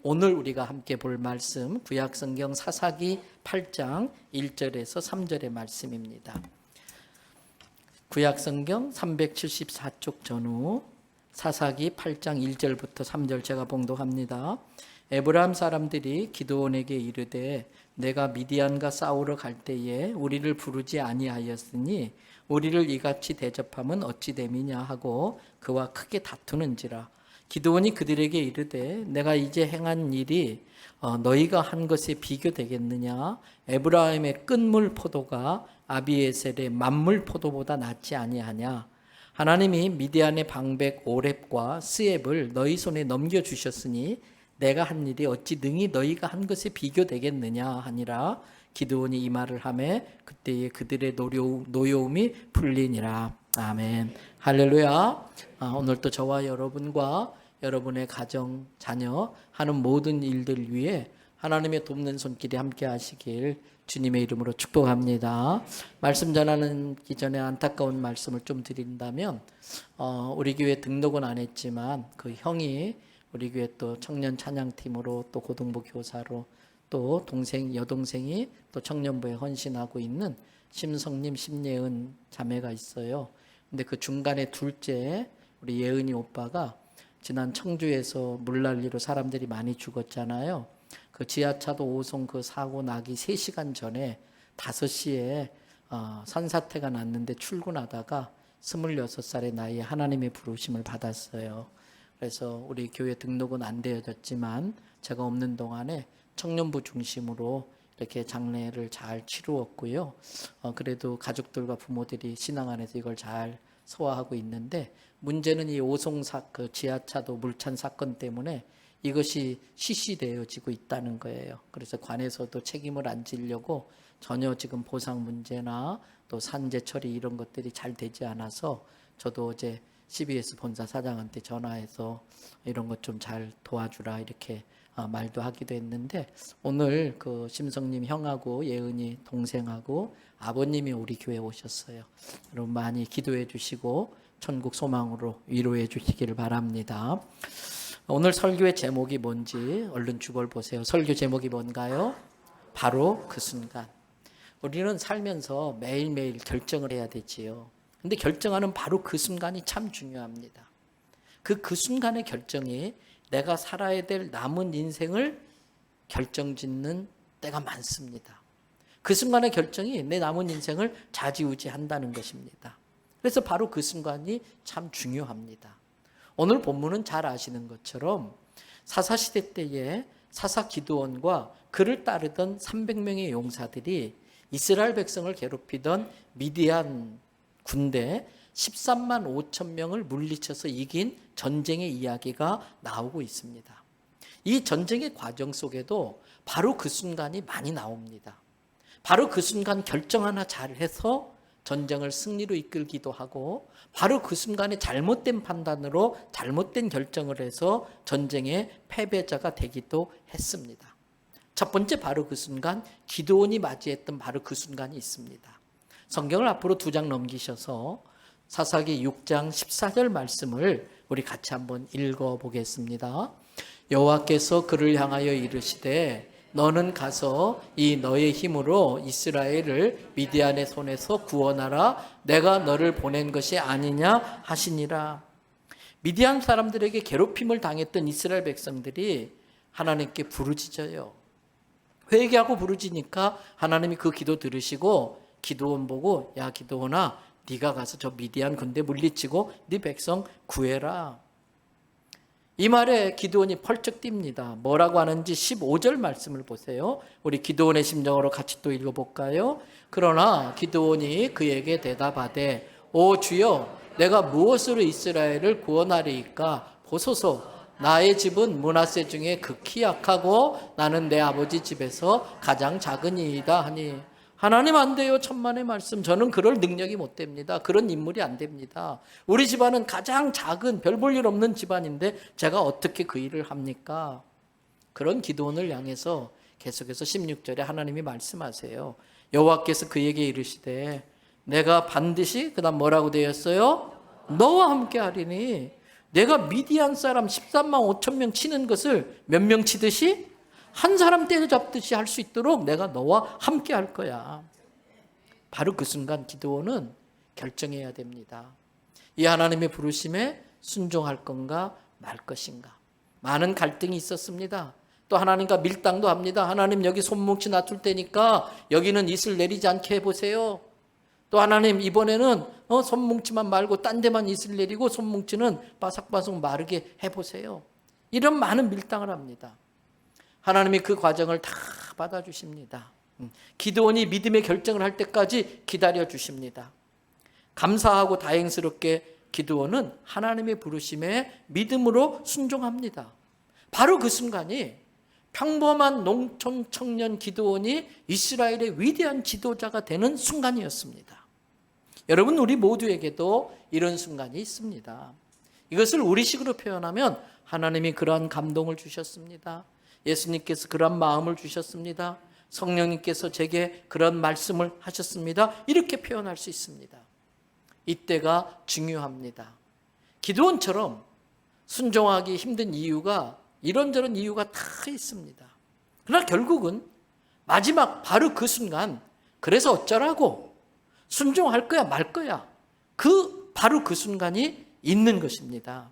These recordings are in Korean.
오늘 우리가 함께 볼 말씀 구약성경 사사기 8장 1절에서 3절의 말씀입니다. 구약성경 374쪽 전후 사사기 8장 1절부터 3절 제가 봉독합니다. 에브라임 사람들이 기드온에게 이르되 내가 미디안과 싸우러 갈 때에 우리를 부르지 아니하였으니 우리를 이같이 대접함은 어찌 됨이냐 하고 그와 크게 다투는지라. 기드온이 그들에게 이르되 내가 이제 행한 일이 너희가 한 것에 비교되겠느냐? 에브라임의 끝물 포도가 아비에셀의 만물 포도보다 낫지 아니하냐? 하나님이 미디안의 방백 오렙과 스앱을 너희 손에 넘겨주셨으니 내가 한 일이 어찌 능히 너희가 한 것에 비교되겠느냐 하니라. 기드온이 이 말을 하매 그때에 그들의 노여움이 풀리니라. 아멘. 할렐루야. 오늘도 저와 여러분과 여러분의 가정, 자녀 하는 모든 일들 위해 하나님의 돕는 손길이 함께 하시길 주님의 이름으로 축복합니다. 말씀 전하기 전에 안타까운 말씀을 좀 드린다면 우리 교회 등록은 안 했지만 그 형이 우리 교회 또 청년 찬양팀으로 또 고등부 교사로 또 여동생이 또 청년부에 헌신하고 있는 심성님, 심예은 자매가 있어요. 근데 그 중간에 둘째 우리 예은이 오빠가 지난 청주에서 물난리로 사람들이 많이 죽었잖아요. 그 지하차도 5송 그 사고 나기 3시간 전에 5시에 산사태가 났는데 출근하다가 26살의 나이에 하나님의 부르심을 받았어요. 그래서 우리 교회 등록은 안 되어졌지만 제가 없는 동안에 청년부 중심으로 이렇게 장례를 잘 치루었고요. 그래도 가족들과 부모들이 신앙 안에서 이걸 잘 소화하고 있는데 문제는 이 오송사 그 지하차도 물찬 사건 때문에 이것이 시시되어지고 있다는 거예요. 그래서 관에서도 책임을 안 지려고 전혀 지금 보상 문제나 또 산재 처리 이런 것들이 잘 되지 않아서 저도 어제 CBS 본사 사장한테 전화해서 이런 것 좀 잘 도와주라 이렇게 말도 하기도 했는데 오늘 그 심성님 형하고 예은이 동생하고 아버님이 우리 교회에 오셨어요. 여러분 많이 기도해 주시고 천국 소망으로 위로해 주시기를 바랍니다. 오늘 설교의 제목이 뭔지 얼른 주볼 보세요. 설교 제목이 뭔가요? 바로 그 순간. 우리는 살면서 매일매일 결정을 해야 되지요. 근데 결정하는 바로 그 순간이 참 중요합니다. 그 순간의 결정이 내가 살아야 될 남은 인생을 결정짓는 때가 많습니다. 그 순간의 결정이 내 남은 인생을 좌지우지한다는 것입니다. 그래서 바로 그 순간이 참 중요합니다. 오늘 본문은 잘 아시는 것처럼 사사시대 때에 사사 기드온과 그를 따르던 300명의 용사들이 이스라엘 백성을 괴롭히던 미디안 군대 13만 5천 명을 물리쳐서 이긴 전쟁의 이야기가 나오고 있습니다. 이 전쟁의 과정 속에도 바로 그 순간이 많이 나옵니다. 바로 그 순간 결정 하나 잘해서 전쟁을 승리로 이끌기도 하고 바로 그 순간에 잘못된 판단으로 잘못된 결정을 해서 전쟁의 패배자가 되기도 했습니다. 첫 번째 바로 그 순간 기드온이 맞이했던 바로 그 순간이 있습니다. 성경을 앞으로 2장 넘기셔서 사사기 6장 14절 말씀을 우리 같이 한번 읽어보겠습니다. 여호와께서 그를 향하여 이르시되 너는 가서 이 너의 힘으로 이스라엘을 미디안의 손에서 구원하라. 내가 너를 보낸 것이 아니냐 하시니라. 미디안 사람들에게 괴롭힘을 당했던 이스라엘 백성들이 하나님께 부르짖어요. 회개하고 부르짖으니까 하나님이 그 기도 들으시고 기드온 보고 야 기드온아 네가 가서 저 미디안 군대 물리치고 네 백성 구해라. 이 말에 기드온이 펄쩍 뜁니다. 뭐라고 하는지 15절 말씀을 보세요. 우리 기드온의 심정으로 같이 또 읽어볼까요? 그러나 기드온이 그에게 대답하되 오 주여 내가 무엇으로 이스라엘을 구원하리이까? 보소서 나의 집은 므낫세 중에 극히 약하고 나는 내 아버지 집에서 가장 작으니이다 하니 하나님 안 돼요. 천만의 말씀. 저는 그럴 능력이 못 됩니다. 그런 인물이 안 됩니다. 우리 집안은 가장 작은 별 볼 일 없는 집안인데 제가 어떻게 그 일을 합니까? 그런 기드온을 향해서 계속해서 16절에 하나님이 말씀하세요. 여호와께서 그에게 이르시되 내가 반드시 그다음 뭐라고 되었어요? 너와 함께 하리니 내가 미디안 사람 13만 5천 명 치는 것을 몇 명 치듯이 한 사람 때려잡듯이 할 수 있도록 내가 너와 함께 할 거야. 바로 그 순간 기드온은 결정해야 됩니다. 이 하나님의 부르심에 순종할 건가 말 것인가. 많은 갈등이 있었습니다. 또 하나님과 밀당도 합니다. 하나님 여기 손뭉치 놔둘 테니까 여기는 이슬 내리지 않게 해보세요. 또 하나님 이번에는 손뭉치만 말고 딴 데만 이슬 내리고 손뭉치는 바삭바삭 마르게 해보세요. 이런 많은 밀당을 합니다. 하나님이 그 과정을 다 받아주십니다. 기드온이 믿음의 결정을 할 때까지 기다려 주십니다. 감사하고 다행스럽게 기드온은 하나님의 부르심에 믿음으로 순종합니다. 바로 그 순간이 평범한 농촌 청년 기드온이 이스라엘의 위대한 지도자가 되는 순간이었습니다. 여러분, 우리 모두에게도 이런 순간이 있습니다. 이것을 우리식으로 표현하면 하나님이 그러한 감동을 주셨습니다. 예수님께서 그러한 마음을 주셨습니다. 성령님께서 제게 그런 말씀을 하셨습니다. 이렇게 표현할 수 있습니다. 이때가 중요합니다. 기드온처럼 순종하기 힘든 이유가 이런저런 이유가 다 있습니다. 그러나 결국은 마지막 바로 그 순간, 그래서 어쩌라고 순종할 거야 말 거야, 바로 그 순간이 있는 것입니다.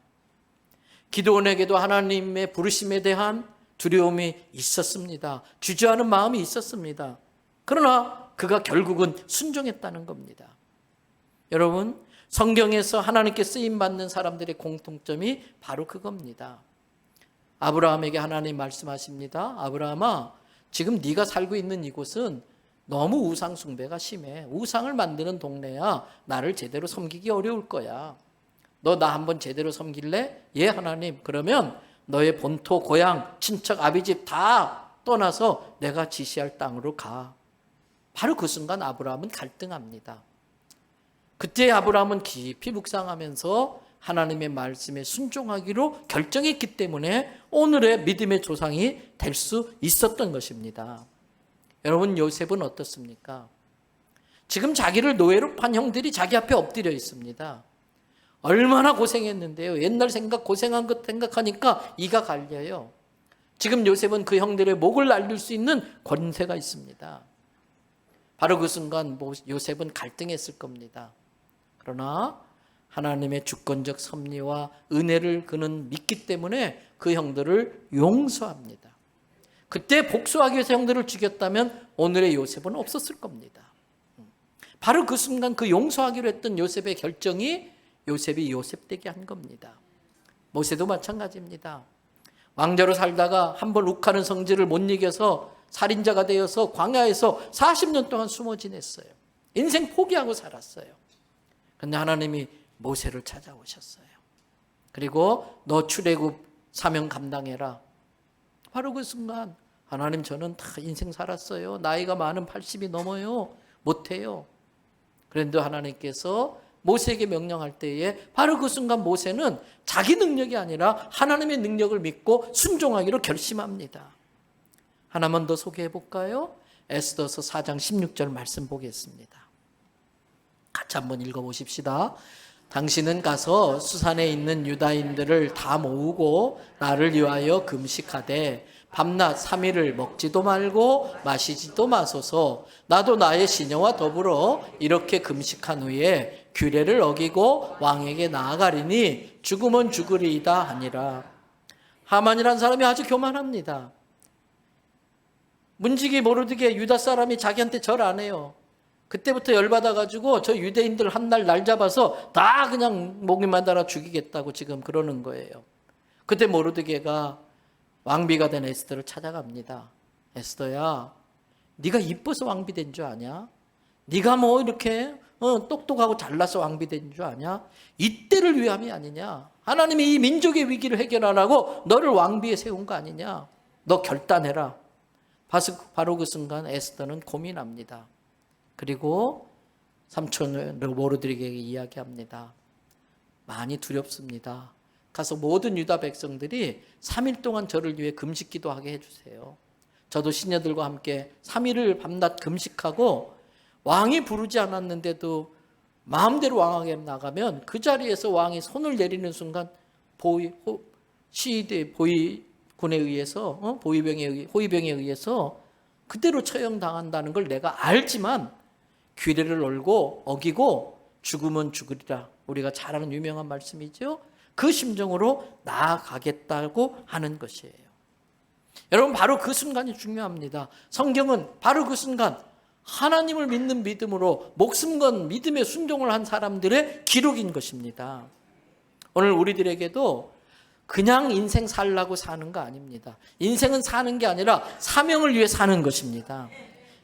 기드온에게도 하나님의 부르심에 대한 두려움이 있었습니다. 주저하는 마음이 있었습니다. 그러나 그가 결국은 순종했다는 겁니다. 여러분, 성경에서 하나님께 쓰임받는 사람들의 공통점이 바로 그겁니다. 아브라함에게 하나님 말씀하십니다. 아브라함아, 지금 네가 살고 있는 이곳은 너무 우상 숭배가 심해. 우상을 만드는 동네야. 나를 제대로 섬기기 어려울 거야. 너 나 한번 제대로 섬길래? 예, 하나님. 그러면 너의 본토, 고향, 친척, 아비집 다 떠나서 내가 지시할 땅으로 가. 바로 그 순간 아브라함은 갈등합니다. 그때 아브라함은 깊이 묵상하면서 하나님의 말씀에 순종하기로 결정했기 때문에 오늘의 믿음의 조상이 될 수 있었던 것입니다. 여러분, 요셉은 어떻습니까? 지금 자기를 노예로 판 형들이 자기 앞에 엎드려 있습니다. 얼마나 고생했는데요. 옛날 고생한 것 생각하니까 이가 갈려요. 지금 요셉은 그 형들의 목을 날릴 수 있는 권세가 있습니다. 바로 그 순간 요셉은 갈등했을 겁니다. 그러나 하나님의 주권적 섭리와 은혜를 그는 믿기 때문에 그 형들을 용서합니다. 그때 복수하기 위해서 형들을 죽였다면 오늘의 요셉은 없었을 겁니다. 바로 그 순간 그 용서하기로 했던 요셉의 결정이 요셉이 요셉되게 한 겁니다. 모세도 마찬가지입니다. 왕자로 살다가 한번 욱하는 성질을 못 이겨서 살인자가 되어서 광야에서 40년 동안 숨어 지냈어요. 인생 포기하고 살았어요. 그런데 하나님이 모세를 찾아오셨어요. 그리고 너 출애굽 사명 감당해라. 바로 그 순간 하나님, 저는 다 인생 살았어요. 나이가 많은 80이 넘어요. 못해요. 그런데 하나님께서 모세에게 명령할 때에 바로 그 순간 모세는 자기 능력이 아니라 하나님의 능력을 믿고 순종하기로 결심합니다. 하나만 더 소개해 볼까요? 에스더서 4장 16절 말씀 보겠습니다. 같이 한번 읽어보십시다. 당신은 가서 수산에 있는 유다인들을 다 모으고 나를 위하여 금식하되 밤낮 3일을 먹지도 말고 마시지도 마소서. 나도 나의 시녀와 더불어 이렇게 금식한 후에 규례를 어기고 왕에게 나아가리니 죽으면 죽으리이다 하니라. 하만이라는 사람이 아주 교만합니다. 문지기 모르드게 유다 사람이 자기한테 절 안 해요. 그때부터 열받아가지고 저 유대인들 한 날 잡아서 다 그냥 목에만 달아 죽이겠다고 지금 그러는 거예요. 그때 모르드게가 왕비가 된 에스더를 찾아갑니다. 에스더야, 네가 이뻐서 왕비 된 줄 아냐? 네가 뭐 이렇게 똑똑하고 잘나서 왕비 된 줄 아냐? 이때를 위함이 아니냐? 하나님이 이 민족의 위기를 해결하라고 너를 왕비에 세운 거 아니냐? 너 결단해라. 바로 그 순간 에스더는 고민합니다. 그리고 삼촌 모르드게에게 이야기합니다. 많이 두렵습니다. 가서 모든 유다 백성들이 3일 동안 저를 위해 금식기도 하게 해주세요. 저도 시녀들과 함께 3일을 밤낮 금식하고 왕이 부르지 않았는데도 마음대로 왕에게 나가면 그 자리에서 왕이 손을 내리는 순간 시대 보위군에 의해서 호위병에 의해서 그대로 처형당한다는 걸 내가 알지만 규례를 어기고 죽으면 죽으리라. 우리가 잘 아는 유명한 말씀이죠. 그 심정으로 나아가겠다고 하는 것이에요. 여러분, 바로 그 순간이 중요합니다. 성경은 바로 그 순간 하나님을 믿는 믿음으로 목숨 건 믿음의 순종을 한 사람들의 기록인 것입니다. 오늘 우리들에게도 그냥 인생 살라고 사는 거 아닙니다. 인생은 사는 게 아니라 사명을 위해 사는 것입니다.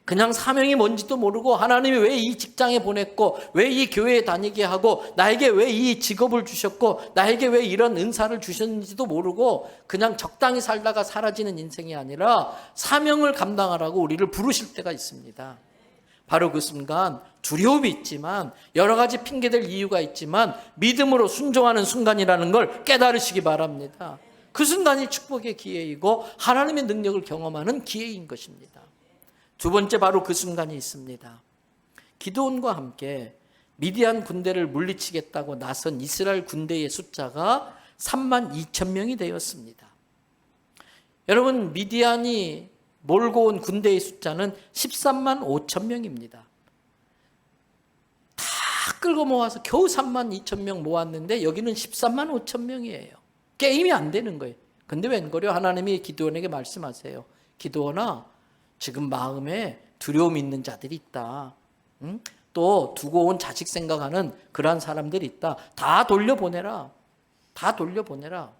그냥 사명이 뭔지도 모르고 하나님이 왜 이 직장에 보냈고 왜 이 교회에 다니게 하고 나에게 왜 이 직업을 주셨고 나에게 왜 이런 은사를 주셨는지도 모르고 그냥 적당히 살다가 사라지는 인생이 아니라 사명을 감당하라고 우리를 부르실 때가 있습니다. 바로 그 순간 두려움이 있지만 여러 가지 핑계될 이유가 있지만 믿음으로 순종하는 순간이라는 걸 깨달으시기 바랍니다. 그 순간이 축복의 기회이고 하나님의 능력을 경험하는 기회인 것입니다. 두 번째, 바로 그 순간이 있습니다. 기드온과 함께 미디안 군대를 물리치겠다고 나선 이스라엘 군대의 숫자가 32,000명이 되었습니다. 여러분, 미디안이 몰고 온 군대의 숫자는 135,000명입니다. 다 끌고 모아서 겨우 32,000명 모았는데 여기는 135,000명이에요. 게임이 안 되는 거예요. 근데 웬걸요? 하나님이 기드온에게 말씀하세요. 기드온아, 지금 마음에 두려움이 있는 자들이 있다. 응? 또 두고 온 자식 생각하는 그러한 사람들이 있다. 다 돌려보내라. 다 돌려보내라.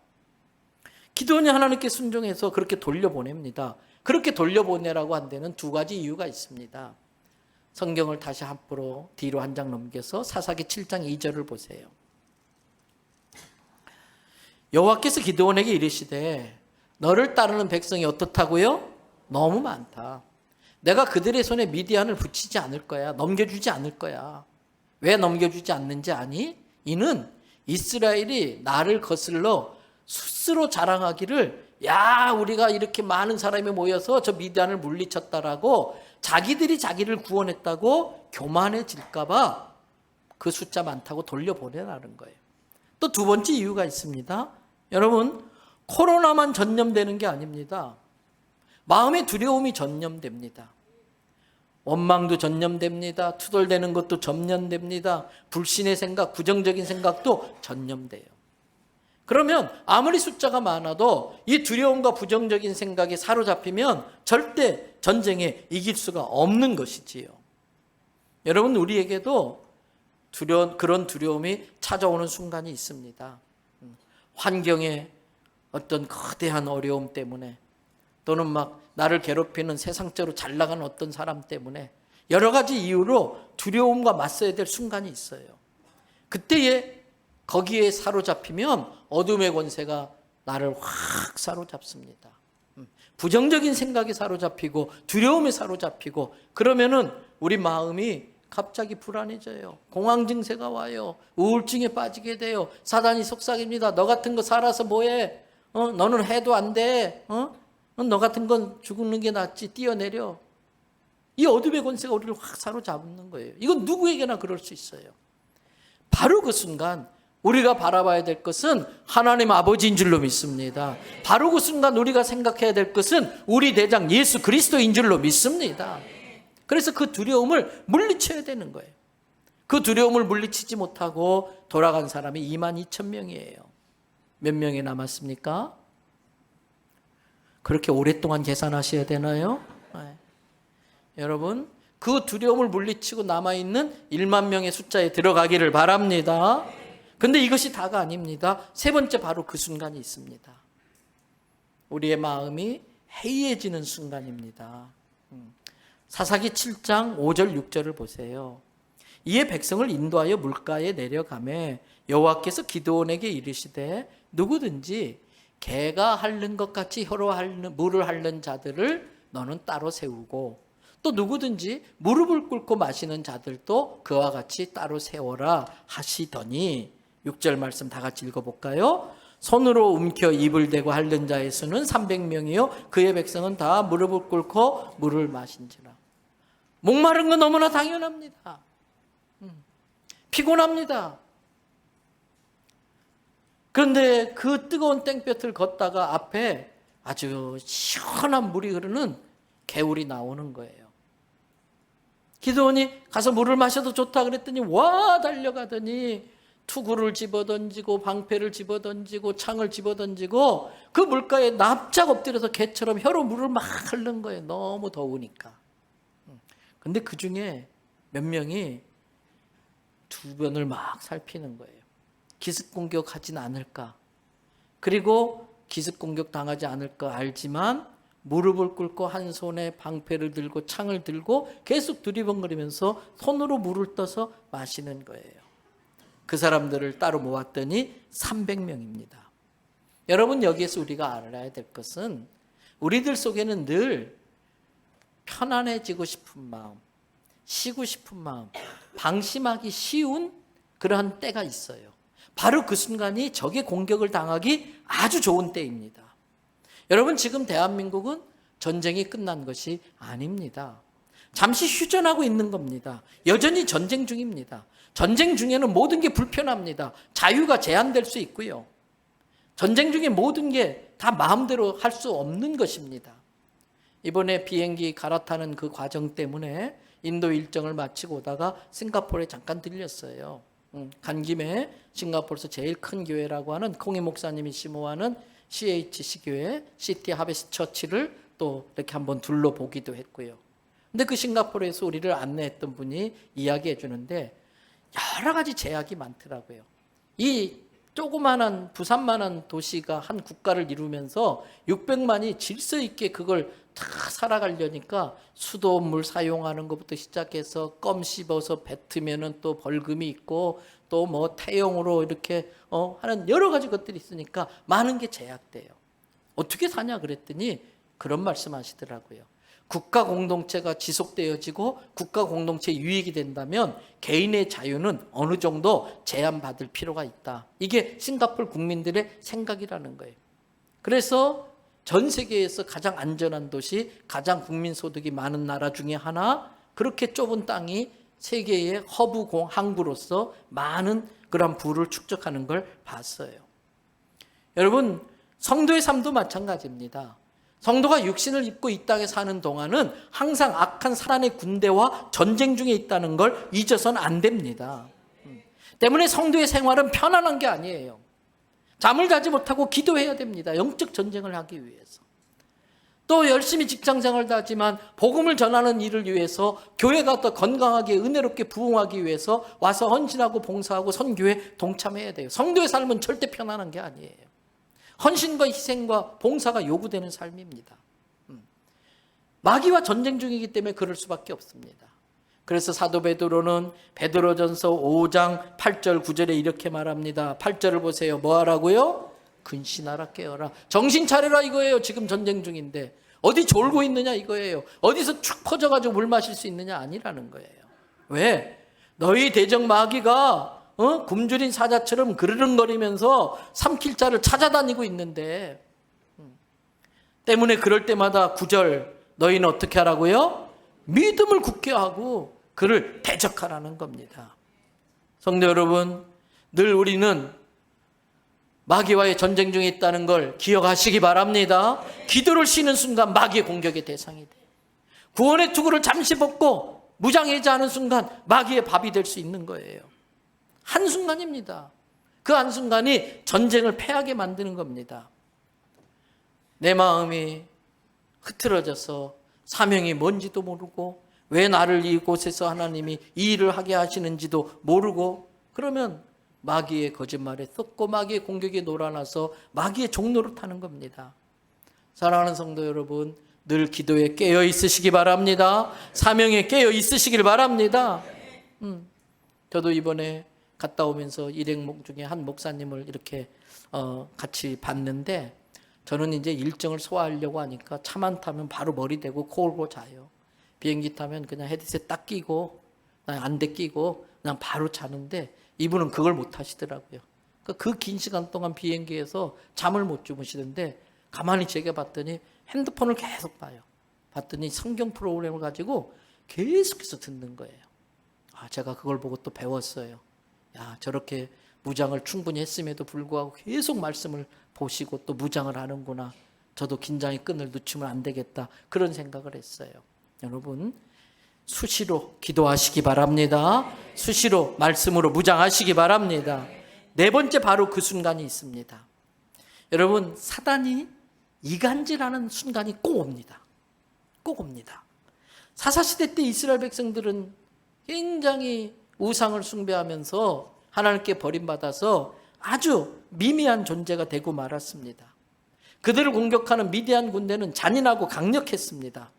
기드온이 하나님께 순종해서 그렇게 돌려보냅니다. 그렇게 돌려보내라고 한 데는 두 가지 이유가 있습니다. 성경을 다시 앞으로 뒤로 한 장 넘겨서 사사기 7장 2절을 보세요. 여호와께서 기드온에게 이르시되 너를 따르는 백성이 어떻다고요? 너무 많다. 내가 그들의 손에 미디안을 붙이지 않을 거야. 넘겨주지 않을 거야. 왜 넘겨주지 않는지 아니? 이는 이스라엘이 나를 거슬러 스스로 자랑하기를 야, 우리가 이렇게 많은 사람이 모여서 저 미디안을 물리쳤다라고 자기들이 자기를 구원했다고 교만해질까 봐 그 숫자 많다고 돌려보내라는 거예요. 또 두 번째 이유가 있습니다. 여러분, 코로나만 전염되는 게 아닙니다. 마음의 두려움이 전염됩니다. 원망도 전염됩니다. 투덜대는 것도 전염됩니다. 불신의 생각, 부정적인 생각도 전염돼요. 그러면 아무리 숫자가 많아도 이 두려움과 부정적인 생각에 사로잡히면 절대 전쟁에 이길 수가 없는 것이지요. 여러분, 우리에게도 그런 두려움이 찾아오는 순간이 있습니다. 환경의 어떤 거대한 어려움 때문에 또는 막 나를 괴롭히는 세상적으로 잘 나가는 어떤 사람 때문에 여러 가지 이유로 두려움과 맞서야 될 순간이 있어요. 그때에 거기에 사로잡히면 어둠의 권세가 나를 확 사로잡습니다. 부정적인 생각에 사로잡히고 두려움에 사로잡히고 그러면은 우리 마음이 갑자기 불안해져요. 공황 증세가 와요. 우울증에 빠지게 돼요. 사단이 속삭입니다. 너 같은 거 살아서 뭐해? 너는 해도 안 돼. 너 같은 건 죽는 게 낫지. 뛰어내려. 이 어둠의 권세가 우리를 확 사로잡는 거예요. 이건 누구에게나 그럴 수 있어요. 바로 그 순간 우리가 바라봐야 될 것은 하나님 아버지인 줄로 믿습니다. 바로 그 순간 우리가 생각해야 될 것은 우리 대장 예수 그리스도인 줄로 믿습니다. 그래서 그 두려움을 물리쳐야 되는 거예요. 그 두려움을 물리치지 못하고 돌아간 사람이 22,000명이에요. 몇 명이 남았습니까? 그렇게 오랫동안 계산하셔야 되나요? 네. 여러분, 그 두려움을 물리치고 남아있는 1만 명의 숫자에 들어가기를 바랍니다. 근데 이것이 다가 아닙니다. 세 번째, 바로 그 순간이 있습니다. 우리의 마음이 해이해지는 순간입니다. 사사기 7장 5절 6절을 보세요. 이에 백성을 인도하여 물가에 내려가매 여호와께서 기드온에게 이르시되 누구든지 개가 핥는 것 같이 혀로 물을 핥는 자들을 너는 따로 세우고 또 누구든지 무릎을 꿇고 마시는 자들도 그와 같이 따로 세워라 하시더니 6절 말씀 다 같이 읽어볼까요? 손으로 움켜 입을 대고 핥는 자의 수는 300명이요 그의 백성은 다 무릎을 꿇고 물을 마신지라. 목마른 건 너무나 당연합니다. 피곤합니다. 그런데 그 뜨거운 땡볕을 걷다가 앞에 아주 시원한 물이 흐르는 개울이 나오는 거예요. 기드온이 가서 물을 마셔도 좋다 그랬더니 와 달려가더니 투구를 집어던지고 방패를 집어던지고 창을 집어던지고 그 물가에 납작 엎드려서 개처럼 혀로 물을 막 흐르는 거예요. 너무 더우니까. 근데 그 중에 몇 명이 주변을 막 살피는 거예요. 기습 공격하진 않을까. 그리고 기습 공격 당하지 않을까 알지만 무릎을 꿇고 한 손에 방패를 들고 창을 들고 계속 두리번거리면서 손으로 물을 떠서 마시는 거예요. 그 사람들을 따로 모았더니 300명입니다. 여러분, 여기에서 우리가 알아야 될 것은 우리들 속에는 늘 편안해지고 싶은 마음, 쉬고 싶은 마음, 방심하기 쉬운 그러한 때가 있어요. 바로 그 순간이 적의 공격을 당하기 아주 좋은 때입니다. 여러분, 지금 대한민국은 전쟁이 끝난 것이 아닙니다. 잠시 휴전하고 있는 겁니다. 여전히 전쟁 중입니다. 전쟁 중에는 모든 게 불편합니다. 자유가 제한될 수 있고요. 전쟁 중에 모든 게 다 마음대로 할 수 없는 것입니다. 이번에 비행기 갈아타는 그 과정 때문에 인도 일정을 마치고 오다가 싱가포르에 잠깐 들렸어요. 간 김에 싱가포르에서 제일 큰 교회라고 하는 콩이 목사님이 심호하는 CHC 교회, 시티 하베스트 처치를 또 이렇게 한번 둘러보기도 했고요. 근데 그 싱가포르에서 우리를 안내했던 분이 이야기해 주는데 여러 가지 제약이 많더라고요. 이 조그마한 부산만한 도시가 한 국가를 이루면서 600만이 질서 있게 그걸 다 살아가려니까 수돗물 사용하는 것부터 시작해서 껌 씹어서 뱉으면은 또 벌금이 있고 또 뭐 태용으로 이렇게 하는 여러 가지 것들이 있으니까 많은 게 제약돼요. 어떻게 사냐 그랬더니 그런 말씀하시더라고요. 국가 공동체가 지속되어지고 국가 공동체 유익이 된다면 개인의 자유는 어느 정도 제한받을 필요가 있다. 이게 싱가포르 국민들의 생각이라는 거예요. 그래서 전 세계에서 가장 안전한 도시, 가장 국민 소득이 많은 나라 중에 하나, 그렇게 좁은 땅이 세계의 허브 항구로서 많은 그런 부를 축적하는 걸 봤어요. 여러분, 성도의 삶도 마찬가지입니다. 성도가 육신을 입고 이 땅에 사는 동안은 항상 악한 사단의 군대와 전쟁 중에 있다는 걸 잊어서는 안 됩니다. 때문에 성도의 생활은 편안한 게 아니에요. 잠을 자지 못하고 기도해야 됩니다. 영적 전쟁을 하기 위해서. 또 열심히 직장생활도 하지만 복음을 전하는 일을 위해서 교회가 더 건강하게 은혜롭게 부흥하기 위해서 와서 헌신하고 봉사하고 선교에 동참해야 돼요. 성도의 삶은 절대 편안한 게 아니에요. 헌신과 희생과 봉사가 요구되는 삶입니다. 마귀와 전쟁 중이기 때문에 그럴 수밖에 없습니다. 그래서 사도 베드로는 베드로전서 5장 8절 9절에 이렇게 말합니다. 8절을 보세요. 뭐 하라고요? 근신하라, 깨어라. 정신 차려라 이거예요. 지금 전쟁 중인데 어디 졸고 있느냐 이거예요. 어디서 축 퍼져가지고 물 마실 수 있느냐 아니라는 거예요. 왜? 너희 대적 마귀가 굶주린 사자처럼 그르릉거리면서 삼킬 자를 찾아다니고 있는데 때문에 그럴 때마다 9절 너희는 어떻게 하라고요? 믿음을 굳게 하고 그를 대적하라는 겁니다. 성도 여러분, 늘 우리는 마귀와의 전쟁 중에 있다는 걸 기억하시기 바랍니다. 기도를 쉬는 순간 마귀의 공격의 대상이 돼요. 구원의 투구를 잠시 벗고 무장해제하는 순간 마귀의 밥이 될 수 있는 거예요. 한순간입니다. 그 한순간이 전쟁을 패하게 만드는 겁니다. 내 마음이 흐트러져서 사명이 뭔지도 모르고 왜 나를 이곳에서 하나님이 이 일을 하게 하시는지도 모르고 그러면 마귀의 거짓말에 썩고 마귀의 공격에 놀아나서 마귀의 종로로 타는 겁니다. 사랑하는 성도 여러분, 늘 기도에 깨어 있으시기 바랍니다. 사명에 깨어 있으시길 바랍니다. 저도 이번에 갔다 오면서 일행 중에 한 목사님을 이렇게 같이 봤는데 저는 이제 일정을 소화하려고 하니까 차만 타면 바로 머리 대고 코 골고 자요. 비행기 타면 그냥 헤드셋 딱 끼고 안대 끼고 그냥 바로 자는데 이분은 그걸 못 하시더라고요. 그 긴 시간 동안 비행기에서 잠을 못 주무시는데 가만히 제가 봤더니 핸드폰을 계속 봐요. 봤더니 성경 프로그램을 가지고 계속해서 듣는 거예요. 제가 그걸 보고 또 배웠어요. 야, 저렇게 무장을 충분히 했음에도 불구하고 계속 말씀을 보시고 또 무장을 하는구나. 저도 긴장의 끈을 놓치면 안 되겠다. 그런 생각을 했어요. 여러분, 수시로 기도하시기 바랍니다. 수시로 말씀으로 무장하시기 바랍니다. 네 번째, 바로 그 순간이 있습니다. 여러분, 사단이 이간질하는 순간이 꼭 옵니다. 꼭 옵니다. 사사시대 때 이스라엘 백성들은 굉장히 우상을 숭배하면서 하나님께 버림받아서 아주 미미한 존재가 되고 말았습니다. 그들을 공격하는 미디안 군대는 잔인하고 강력했습니다.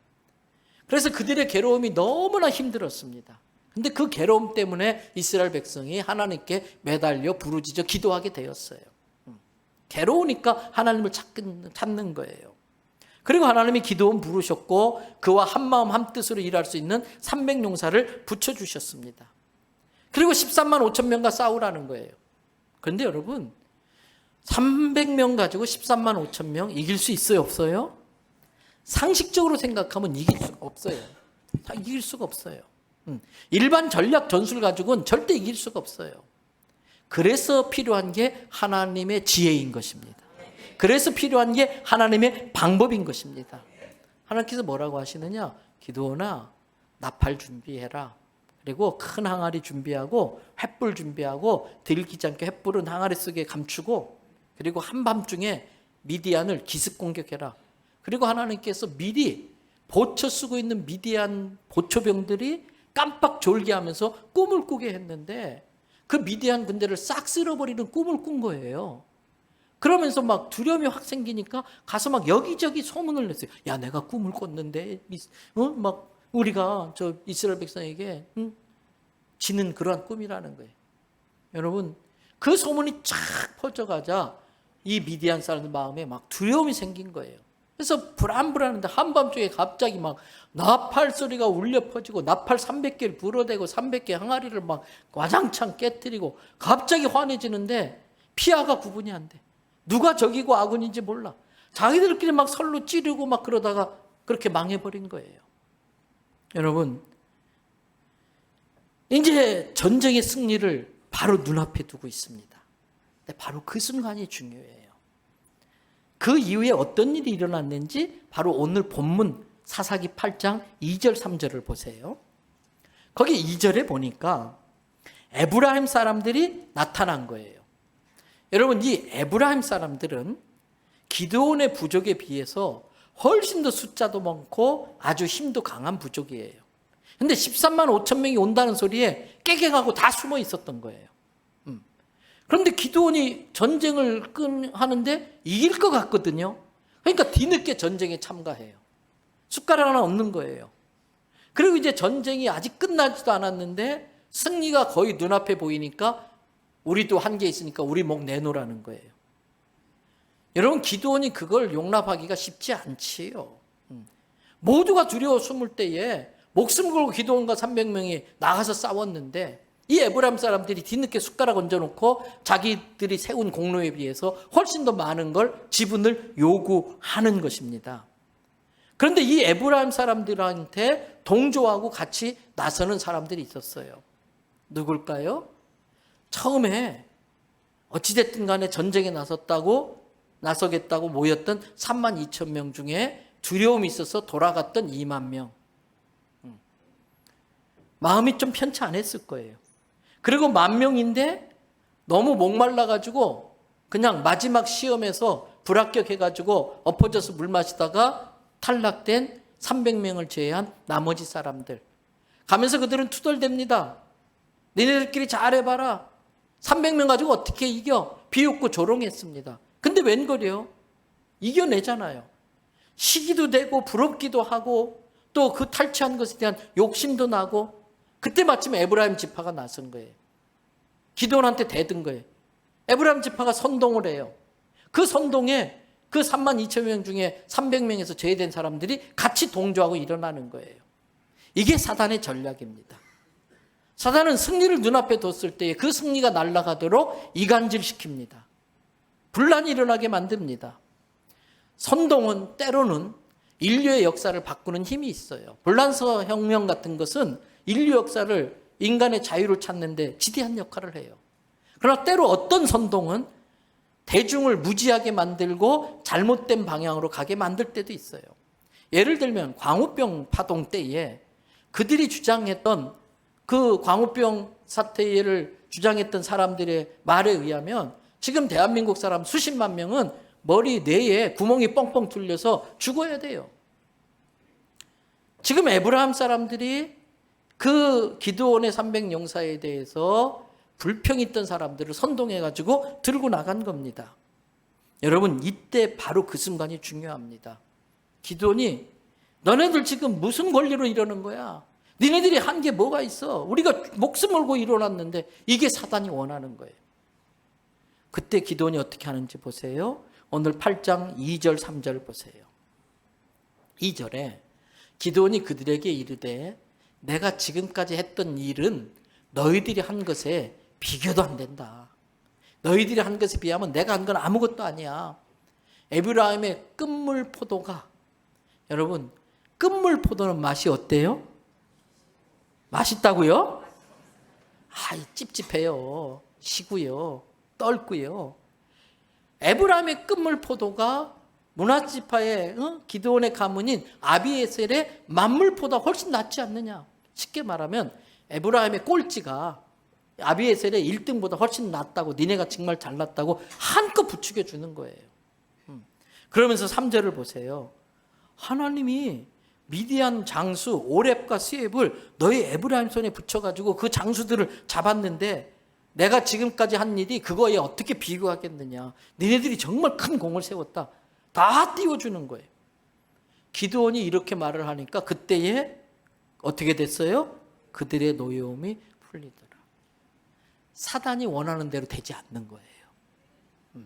그래서 그들의 괴로움이 너무나 힘들었습니다. 근데 그 괴로움 때문에 이스라엘 백성이 하나님께 매달려 부르짖어 기도하게 되었어요. 괴로우니까 하나님을 찾는 거예요. 그리고 하나님이 기도원 부르셨고 그와 한마음 한뜻으로 일할 수 있는 300용사를 붙여주셨습니다. 그리고 13만 5천 명과 싸우라는 거예요. 그런데 여러분, 300명 가지고 13만 5천 명 이길 수 있어요, 없어요? 상식적으로 생각하면 이길 수가 없어요. 이길 수가 없어요. 일반 전략 전술 가지고는 절대 이길 수가 없어요. 그래서 필요한 게 하나님의 지혜인 것입니다. 그래서 필요한 게 하나님의 방법인 것입니다. 하나님께서 뭐라고 하시느냐? 기도원아, 나팔 준비해라. 그리고 큰 항아리 준비하고 횃불 준비하고 들키지 않게 횃불은 항아리 속에 감추고 그리고 한밤중에 미디안을 기습 공격해라. 그리고 하나님께서 미리 보초 쓰고 있는 미디안 보초병들이 깜빡 졸게 하면서 꿈을 꾸게 했는데 그 미디안 군대를 싹 쓸어버리는 꿈을 꾼 거예요. 그러면서 막 두려움이 확 생기니까 가서 막 여기저기 소문을 냈어요. 야, 내가 꿈을 꿨는데 막 우리가 저 이스라엘 백성에게 지는 그러한 꿈이라는 거예요. 여러분, 그 소문이 쫙 퍼져가자 이 미디안 사람들 마음에 막 두려움이 생긴 거예요. 그래서 불안불안한데 한밤중에 갑자기 막 나팔 소리가 울려 퍼지고 나팔 300개를 불어대고 300개 항아리를 막 와장창 깨뜨리고 갑자기 환해지는데 피아가 구분이 안 돼. 누가 적이고 아군인지 몰라. 자기들끼리 막 설로 찌르고 막 그러다가 그렇게 망해버린 거예요. 여러분, 이제 전쟁의 승리를 바로 눈앞에 두고 있습니다. 근데 바로 그 순간이 중요해요. 그 이후에 어떤 일이 일어났는지 바로 오늘 본문 사사기 8장 2절 3절을 보세요. 거기 2절에 보니까 에브라임 사람들이 나타난 거예요. 여러분, 이 에브라임 사람들은 기드온의 부족에 비해서 훨씬 더 숫자도 많고 아주 힘도 강한 부족이에요. 근데 13만 5천 명이 온다는 소리에 깨갱하고 다 숨어 있었던 거예요. 그런데 기드온이 전쟁을 하는데 이길 것 같거든요. 그러니까 뒤늦게 전쟁에 참가해요. 숟가락 하나 없는 거예요. 그리고 이제 전쟁이 아직 끝나지도 않았는데 승리가 거의 눈앞에 보이니까 우리도 한계 있으니까 우리 목 내놓으라는 거예요. 여러분, 기드온이 그걸 용납하기가 쉽지 않지요. 모두가 두려워 숨을 때에 목숨 걸고 기드온과 300명이 나가서 싸웠는데 이 에브라임 사람들이 뒤늦게 숟가락 얹어놓고 자기들이 세운 공로에 비해서 훨씬 더 많은 걸 지분을 요구하는 것입니다. 그런데 이 에브라임 사람들한테 동조하고 같이 나서는 사람들이 있었어요. 누굴까요? 처음에 어찌됐든 간에 전쟁에 나서겠다고 모였던 3만 2천 명 중에 두려움이 있어서 돌아갔던 2만 명. 마음이 좀 편치 않았을 거예요. 그리고 10,000명인데 너무 목말라가지고 그냥 마지막 시험에서 불합격해가지고 엎어져서 물 마시다가 탈락된 300명을 제외한 나머지 사람들. 가면서 그들은 투덜댑니다. 니네들끼리 잘해봐라. 300명 가지고 어떻게 이겨? 비웃고 조롱했습니다. 근데 웬걸요? 이겨내잖아요. 시기도 되고 부럽기도 하고 또 그 탈취한 것에 대한 욕심도 나고 그때 마침 에브라임 지파가 나선 거예요. 기드온한테 대든 거예요. 에브라임 지파가 선동을 해요. 그 선동에 그 3만 2천 명 중에 300명에서 제외된 사람들이 같이 동조하고 일어나는 거예요. 이게 사단의 전략입니다. 사단은 승리를 눈앞에 뒀을 때에 그 승리가 날아가도록 이간질시킵니다. 분란이 일어나게 만듭니다. 선동은 때로는 인류의 역사를 바꾸는 힘이 있어요. 불란서 혁명 같은 것은 인류 역사를 인간의 자유를 찾는 데 지대한 역할을 해요. 그러나 때로 어떤 선동은 대중을 무지하게 만들고 잘못된 방향으로 가게 만들 때도 있어요. 예를 들면 광우병 파동 때에 그들이 주장했던 그 광우병 사태를 주장했던 사람들의 말에 의하면 지금 대한민국 사람 수십만 명은 머리, 뇌에 구멍이 뻥뻥 뚫려서 죽어야 돼요. 지금 에브라함 사람들이 그 기드온의 300용사에 대해서 불평이 있던 사람들을 선동해가지고 들고 나간 겁니다. 여러분, 이때 바로 그 순간이 중요합니다. 기드온이 너네들 지금 무슨 권리로 이러는 거야? 니네들이 한 게 뭐가 있어? 우리가 목숨 걸고 일어났는데 이게 사단이 원하는 거예요. 그때 기드온이 어떻게 하는지 보세요. 오늘 8장 2절 3절 보세요. 2절에 기드온이 그들에게 이르되 내가 지금까지 했던 일은 너희들이 한 것에 비교도 안 된다. 너희들이 한 것에 비하면 내가 한 건 아무것도 아니야. 에브라임의 끝물 포도가, 여러분, 끝물 포도는 맛이 어때요? 맛있다고요? 찝찝해요. 시고요. 떫고요. 에브라임의 끝물 포도가 문하지파의 기드온의 가문인 아비에셀의 만물보다 훨씬 낫지 않느냐. 쉽게 말하면 에브라임의 꼴찌가 아비에셀의 1등보다 훨씬 낫다고, 니네가 정말 잘났다고 한껏 부추겨 주는 거예요. 그러면서 3절을 보세요. 하나님이 미디안 장수 오렙과 스엡을 너희 에브라임 손에 붙여가지고 그 장수들을 잡았는데 내가 지금까지 한 일이 그거에 어떻게 비교하겠느냐. 니네들이 정말 큰 공을 세웠다. 다 띄워주는 거예요. 기드온이 이렇게 말을 하니까 그때에 어떻게 됐어요? 그들의 노여움이 풀리더라. 사단이 원하는 대로 되지 않는 거예요.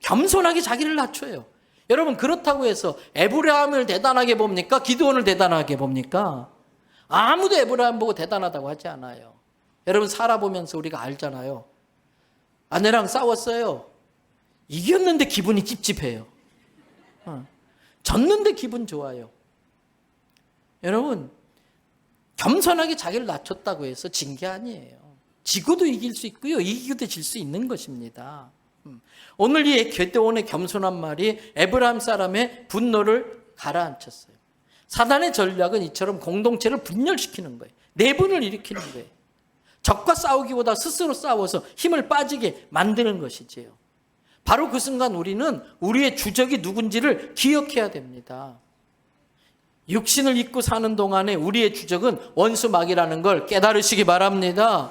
겸손하게 자기를 낮춰요. 여러분, 그렇다고 해서 에브라임을 대단하게 봅니까? 기드온을 대단하게 봅니까? 아무도 에브라임 보고 대단하다고 하지 않아요. 여러분, 살아보면서 우리가 알잖아요. 아내랑 싸웠어요. 이겼는데 기분이 찝찝해요. 졌는데 기분 좋아요. 여러분, 겸손하게 자기를 낮췄다고 해서 진 게 아니에요. 지고도 이길 수 있고요, 이기고도 질 수 있는 것입니다. 오늘 이 기드온의 겸손한 말이 에브라임 사람의 분노를 가라앉혔어요. 사단의 전략은 이처럼 공동체를 분열시키는 거예요. 내분을 일으키는 거예요. 적과 싸우기보다 스스로 싸워서 힘을 빠지게 만드는 것이지요. 바로 그 순간 우리는 우리의 주적이 누군지를 기억해야 됩니다. 육신을 입고 사는 동안에 우리의 주적은 원수막이라는 걸 깨달으시기 바랍니다.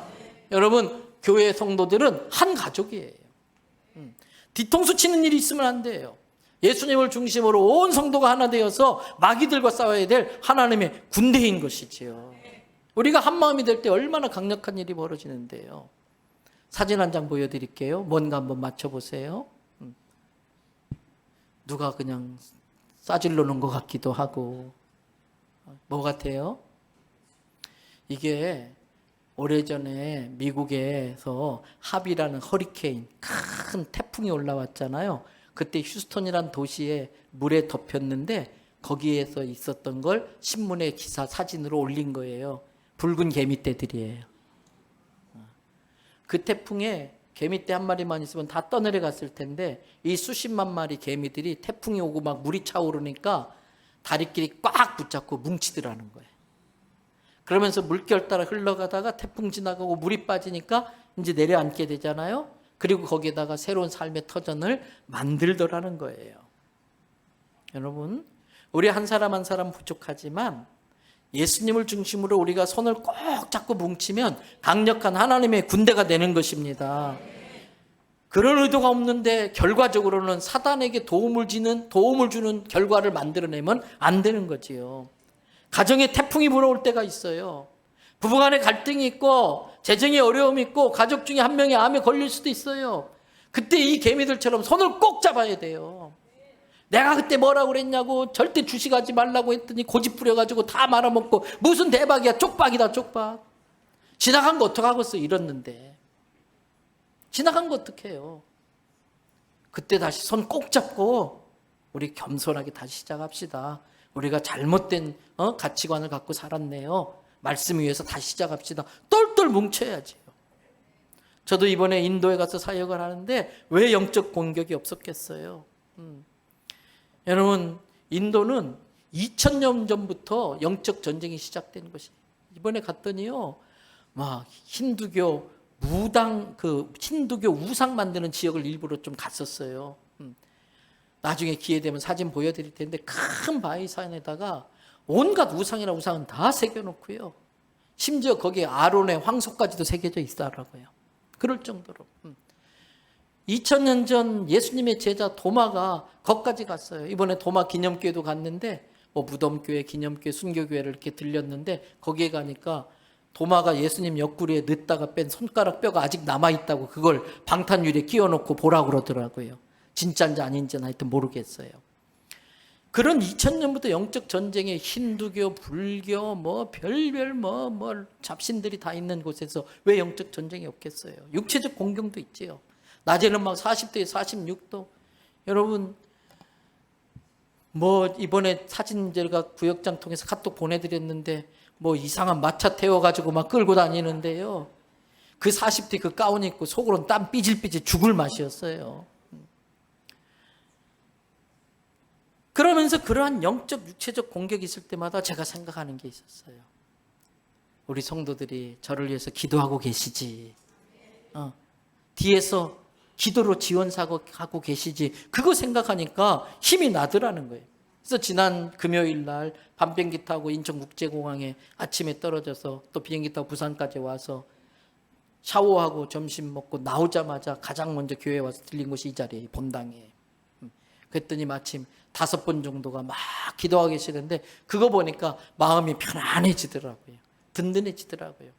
여러분, 교회 성도들은 한 가족이에요. 뒤통수 치는 일이 있으면 안 돼요. 예수님을 중심으로 온 성도가 하나 되어서 마귀들과 싸워야 될 하나님의 군대인 것이지요. 우리가 한 마음이 될 때 얼마나 강력한 일이 벌어지는데요. 사진 한 장 보여드릴게요. 뭔가 한번 맞춰보세요. 누가 그냥 싸질러 놓은 것 같기도 하고. 뭐 같아요? 이게 오래전에 미국에서 합이라는 허리케인, 큰 태풍이 올라왔잖아요. 그때 휴스턴이란 도시에 물에 덮였는데 거기에서 있었던 걸 신문에 기사 사진으로 올린 거예요. 붉은 개미떼들이에요. 그 태풍에 개미떼 한 마리만 있으면 다 떠내려갔을 텐데 이 수십만 마리 개미들이 태풍이 오고 막 물이 차오르니까 다리끼리 꽉 붙잡고 뭉치더라는 거예요. 그러면서 물결 따라 흘러가다가 태풍 지나가고 물이 빠지니까 이제 내려앉게 되잖아요. 그리고 거기에다가 새로운 삶의 터전을 만들더라는 거예요. 여러분, 우리 한 사람 한 사람 부족하지만 예수님을 중심으로 우리가 손을 꼭 잡고 뭉치면 강력한 하나님의 군대가 되는 것입니다. 그런 의도가 없는데 결과적으로는 사단에게 도움을 주는 결과를 만들어내면 안 되는 거지요. 가정에 태풍이 불어올 때가 있어요. 부부간에 갈등이 있고 재정에 어려움이 있고 가족 중에 한 명이 암에 걸릴 수도 있어요. 그때 이 개미들처럼 손을 꼭 잡아야 돼요. 내가 그때 뭐라고 그랬냐고, 절대 주식하지 말라고 했더니 고집 부려가지고 다 말아먹고 무슨 대박이야, 쪽박이다 쪽박. 지나간 거 어떡하겠어, 이랬는데. 지나간 거 어떡해요. 그때 다시 손 꼭 잡고 우리 겸손하게 다시 시작합시다. 우리가 잘못된 가치관을 갖고 살았네요. 말씀 위해서 다시 시작합시다. 똘똘 뭉쳐야지요. 저도 이번에 인도에 가서 사역을 하는데 왜 영적 공격이 없었겠어요? 여러분, 인도는 2000년 전부터 영적 전쟁이 시작된 것이. 이번에 갔더니요, 막 힌두교 무당, 힌두교 우상 만드는 지역을 일부러 좀 갔었어요. 나중에 기회 되면 사진 보여드릴 텐데, 큰 바위산에다가 온갖 우상이나 우상은 다 새겨놓고요. 심지어 거기에 아론의 황소까지도 새겨져 있더라고요. 그럴 정도로. 2000년 전 예수님의 제자 도마가 거기까지 갔어요. 이번에 도마 기념교회도 갔는데, 뭐 무덤교회, 기념교회, 순교교회를 이렇게 들렸는데, 거기에 가니까 도마가 예수님 옆구리에 넣다가 뺀 손가락 뼈가 아직 남아있다고 그걸 방탄유리에 끼워놓고 보라고 그러더라고요. 진짜인지 아닌지는 하여튼 모르겠어요. 그런 2000년부터 영적 전쟁에 힌두교, 불교, 뭐 별별 뭐 잡신들이 다 있는 곳에서 왜 영적 전쟁이 없겠어요? 육체적 공경도 있지요. 낮에는 막 40도에 46도. 여러분, 뭐 이번에 사진 제가 구역장 통해서 카톡 보내드렸는데 뭐 이상한 마차 태워가지고 막 끌고 다니는데요. 그 40대 그 가운 입고 속으로는 땀 삐질삐질 죽을 맛이었어요. 그러면서 그러한 영적 육체적 공격이 있을 때마다 제가 생각하는 게 있었어요. 우리 성도들이 저를 위해서 기도하고 계시지. 뒤에서 기도로 지원사고 계시지. 그거 생각하니까 힘이 나더라는 거예요. 그래서 지난 금요일 날 밤비행기 타고 인천국제공항에 아침에 떨어져서 또 비행기 타고 부산까지 와서 샤워하고 점심 먹고 나오자마자 가장 먼저 교회에 와서 들린 곳이 이 자리에 본당이에요. 그랬더니 마침 5번 정도가 막 기도하고 계시는데 그거 보니까 마음이 편안해지더라고요. 든든해지더라고요.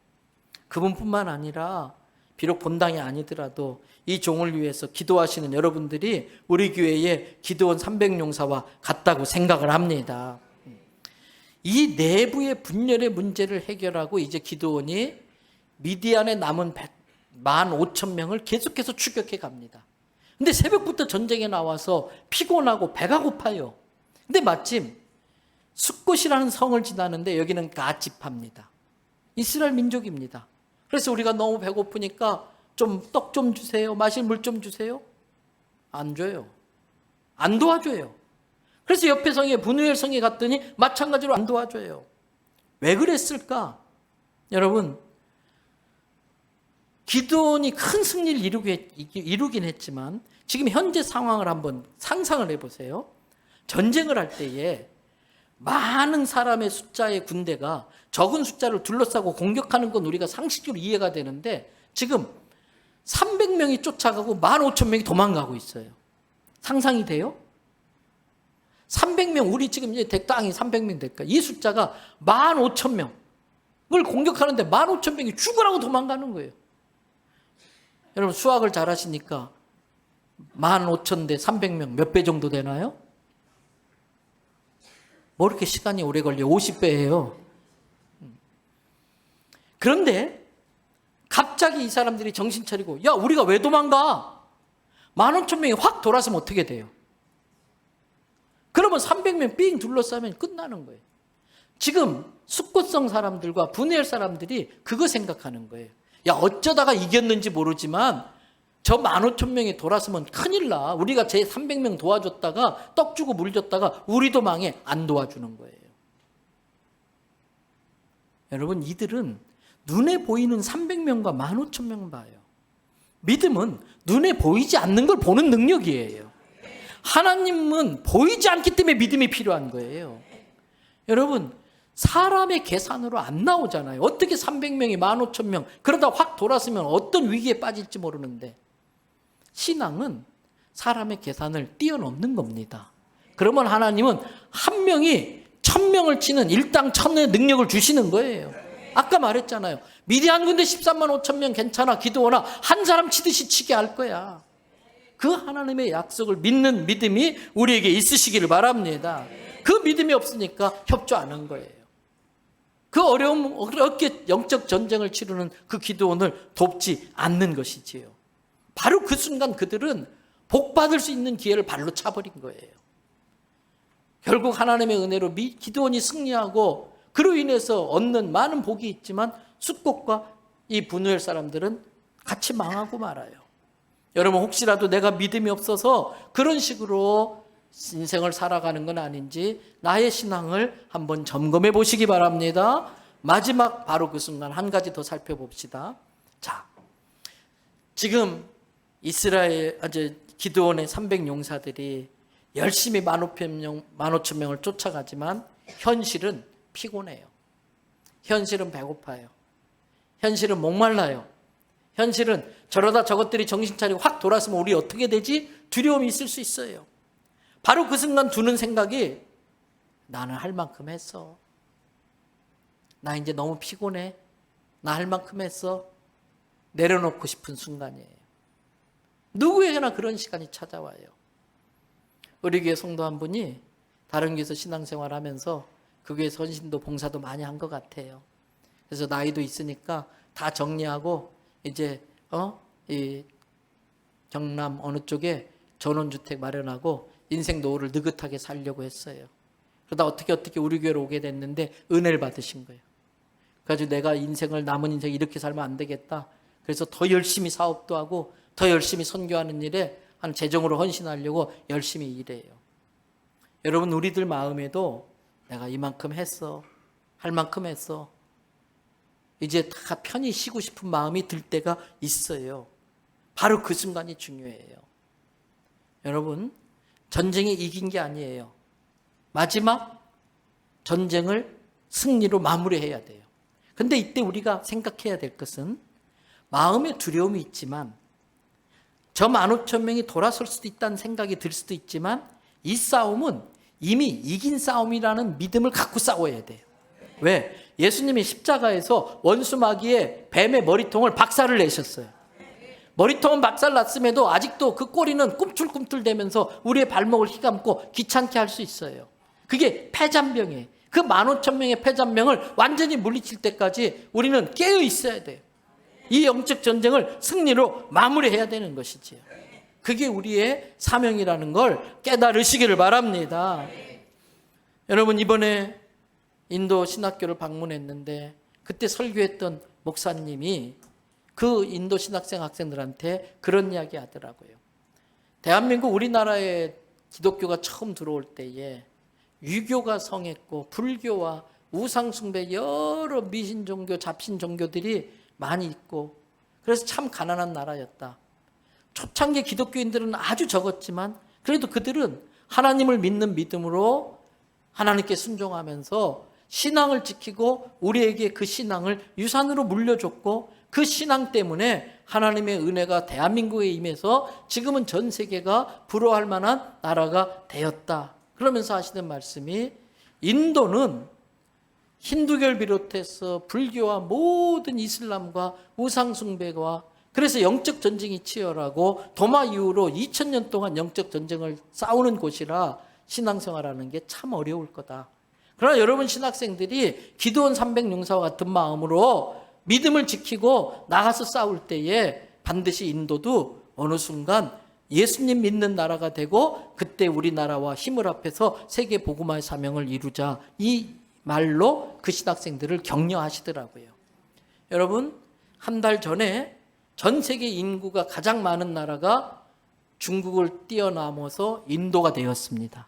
그분뿐만 아니라 비록 본당이 아니더라도 이 종을 위해서 기도하시는 여러분들이 우리 교회에 기도원 300용사와 같다고 생각을 합니다. 이 내부의 분열의 문제를 해결하고 이제 기도원이 미디안에 남은 15,000명을 계속해서 추격해 갑니다. 근데 새벽부터 전쟁에 나와서 피곤하고 배가 고파요. 근데 마침 숫곳이라는 성을 지나는데 여기는 가지파입니다. 이스라엘 민족입니다. 그래서 우리가 너무 배고프니까 좀 떡 좀 주세요. 마실 물 좀 주세요. 안 줘요. 안 도와줘요. 그래서 옆에 성에 브누엘 성에 갔더니 마찬가지로 안 도와줘요. 왜 그랬을까? 여러분, 기드온이 큰 승리를 이루긴 했지만 지금 현재 상황을 한번 상상을 해보세요. 전쟁을 할 때에 많은 사람의 숫자의 군대가 적은 숫자를 둘러싸고 공격하는 건 우리가 상식적으로 이해가 되는데 지금 300명이 쫓아가고 15,000명이 도망가고 있어요. 상상이 돼요? 300명, 우리 지금 이제 땅이 300명 될까? 이 숫자가 15,000명을 공격하는데 15,000명이 죽으라고 도망가는 거예요. 여러분 수학을 잘 하시니까 15,000대 300명 몇 배 정도 되나요? 뭐 이렇게 시간이 오래 걸려? 50배예요. 그런데 갑자기 이 사람들이 정신 차리고 야 우리가 왜 도망가? 15,000명이 확 돌아서면 어떻게 돼요? 그러면 300명 삥 둘러싸면 끝나는 거예요. 지금 숫곳성 사람들과 분해할 사람들이 그거 생각하는 거예요. 야 어쩌다가 이겼는지 모르지만 저 15,000명이 돌아서면 큰일 나. 우리가 제 300명 도와줬다가 떡 주고 물 줬다가 우리도 망해. 안 도와주는 거예요. 여러분 이들은 눈에 보이는 300명과 15,000명 봐요. 믿음은 눈에 보이지 않는 걸 보는 능력이에요. 하나님은 보이지 않기 때문에 믿음이 필요한 거예요. 여러분 사람의 계산으로 안 나오잖아요. 어떻게 300명이 15,000명 그러다 확 돌아서면 어떤 위기에 빠질지 모르는데 신앙은 사람의 계산을 뛰어넘는 겁니다. 그러면 하나님은 한 명이 1,000명을 치는 일당천의 능력을 주시는 거예요. 아까 말했잖아요. 미디안 군대 13만 5천 명 괜찮아. 기도하나 한 사람 치듯이 치게 할 거야. 그 하나님의 약속을 믿는 믿음이 우리에게 있으시기를 바랍니다. 그 믿음이 없으니까 협조 안 한 거예요. 그 어렵게 영적 전쟁을 치르는 그 기도원을 돕지 않는 것이지요. 바로 그 순간 그들은 복 받을 수 있는 기회를 발로 차버린 거예요. 결국 하나님의 은혜로 기도원이 승리하고 그로 인해서 얻는 많은 복이 있지만 숫곳과 이 분우엘 사람들은 같이 망하고 말아요. 여러분 혹시라도 내가 믿음이 없어서 그런 식으로 인생을 살아가는 건 아닌지 나의 신앙을 한번 점검해 보시기 바랍니다. 마지막 바로 그 순간 한 가지 더 살펴봅시다. 자, 지금 기드온의 300용사들이 열심히 15,000명을 쫓아가지만 현실은 피곤해요. 현실은 배고파요. 현실은 목말라요. 현실은 저러다 저것들이 정신 차리고 확 돌아서면 우리 어떻게 되지? 두려움이 있을 수 있어요. 바로 그 순간 드는 생각이 나는 할 만큼 했어. 나 이제 너무 피곤해. 나 할 만큼 했어. 내려놓고 싶은 순간이에요. 누구에게나 그런 시간이 찾아와요. 우리 교회 성도 한 분이 다른 교회에서 신앙생활 하면서 그 교회 선신도 봉사도 많이 한 것 같아요. 그래서 나이도 있으니까 다 정리하고 이제 이 경남 어느 쪽에 전원주택 마련하고 인생 노후를 느긋하게 살려고 했어요. 그러다 어떻게 우리 교회로 오게 됐는데 은혜를 받으신 거예요. 그래가지고 내가 남은 인생 이렇게 살면 안 되겠다. 그래서 더 열심히 사업도 하고 더 열심히 선교하는 일에 한 재정으로 헌신하려고 열심히 일해요. 여러분 우리들 마음에도 내가 이만큼 했어. 할 만큼 했어. 이제 다 편히 쉬고 싶은 마음이 들 때가 있어요. 바로 그 순간이 중요해요. 여러분 전쟁이 이긴 게 아니에요. 마지막 전쟁을 승리로 마무리해야 돼요. 근데 이때 우리가 생각해야 될 것은 마음에 두려움이 있지만 저 15,000명이 돌아설 수도 있다는 생각이 들 수도 있지만 이 싸움은 이미 이긴 싸움이라는 믿음을 갖고 싸워야 돼요. 왜? 예수님이 십자가에서 원수 마귀의 뱀의 머리통을 박살을 내셨어요. 머리통은 박살 났음에도 아직도 그 꼬리는 꿈틀꿈틀대면서 우리의 발목을 휘감고 귀찮게 할 수 있어요. 그게 패잔병이에요. 그 15,000명의 패잔병을 완전히 물리칠 때까지 우리는 깨어 있어야 돼요. 이 영적 전쟁을 승리로 마무리해야 되는 것이지요. 그게 우리의 사명이라는 걸 깨달으시기를 바랍니다. 여러분 이번에 인도 신학교를 방문했는데 그때 설교했던 목사님이 그 인도 신학생 학생들한테 그런 이야기 하더라고요. 대한민국 우리나라에 기독교가 처음 들어올 때에 유교가 성했고 불교와 우상숭배 여러 미신 종교, 잡신 종교들이 많이 있고 그래서 참 가난한 나라였다. 초창기 기독교인들은 아주 적었지만 그래도 그들은 하나님을 믿는 믿음으로 하나님께 순종하면서 신앙을 지키고 우리에게 그 신앙을 유산으로 물려줬고 그 신앙 때문에 하나님의 은혜가 대한민국에 임해서 지금은 전 세계가 부러워할 만한 나라가 되었다. 그러면서 하시는 말씀이 인도는 힌두교를 비롯해서 불교와 모든 이슬람과 우상숭배와 그래서 영적 전쟁이 치열하고 도마 이후로 2000년 동안 영적 전쟁을 싸우는 곳이라 신앙생활하는 게 참 어려울 거다. 그러나 여러분 신학생들이 기드온 300용사와 같은 마음으로 믿음을 지키고 나가서 싸울 때에 반드시 인도도 어느 순간 예수님 믿는 나라가 되고 그때 우리나라와 힘을 합해서 세계 복음화의 사명을 이루자 이 말로 그 신학생들을 격려하시더라고요. 여러분 한 달 전에 전 세계 인구가 가장 많은 나라가 중국을 뛰어넘어서 인도가 되었습니다.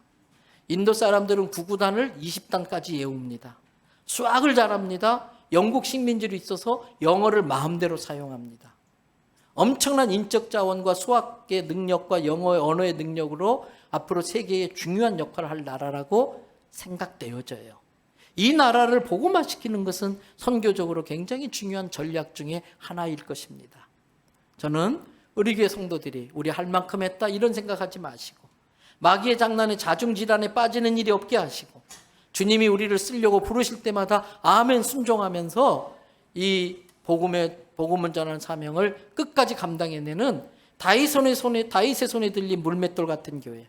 인도 사람들은 구구단을 20단까지 외웁니다. 수학을 잘합니다. 영국 식민지로 있어서 영어를 마음대로 사용합니다. 엄청난 인적 자원과 수학의 능력과 영어의 언어의 능력으로 앞으로 세계에 중요한 역할을 할 나라라고 생각되어져요. 이 나라를 복음화시키는 것은 선교적으로 굉장히 중요한 전략 중에 하나일 것입니다. 저는 우리 교회 성도들이 우리 할 만큼 했다 이런 생각하지 마시고 마귀의 장난에 자중질환에 빠지는 일이 없게 하시고 주님이 우리를 쓰려고 부르실 때마다 아멘 순종하면서 이 복음을 전하는 사명을 끝까지 감당해내는 다윗의 손에 들린 물맷돌 같은 교회,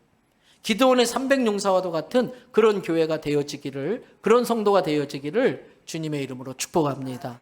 기드온의 300용사와도 같은 그런 교회가 되어지기를, 그런 성도가 되어지기를 주님의 이름으로 축복합니다.